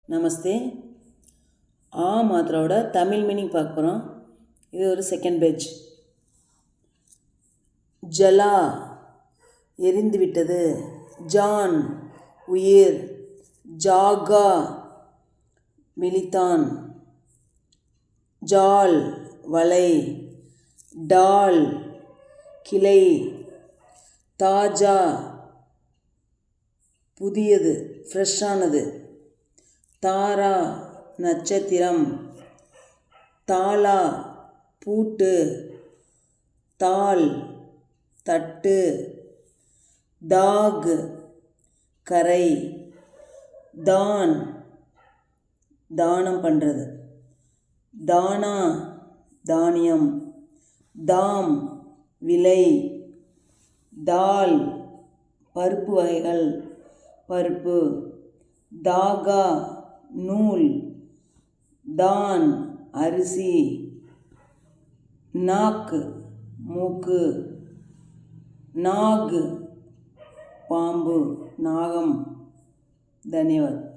நமஸ்தே. ஆ மாத்திராவோட Tamil meaning பார்க்க போகிறோம். இது ஒரு செகண்ட் பேஜ். ஜலா எரிந்து விட்டது. ஜான் உயிர். ஜாகா விழித்தான். ஜால் வலை. டால் கிளை. தாஜா புதியது ஃப்ரெஷ்ஷானது. தாரா நட்சத்திரம். தாலா பூட்டு. தால் தட்டு. தாக் கரை. தான் தானம் பண்ணுறது. தானா தானியம். தாம் விலை. தால் பருப்பு வகைகள் பருப்பு. தாகா நூல். தான் அரிசி. நாக் மூக்கு. நாக் பாம்பு நாகம். தன்யவாத்.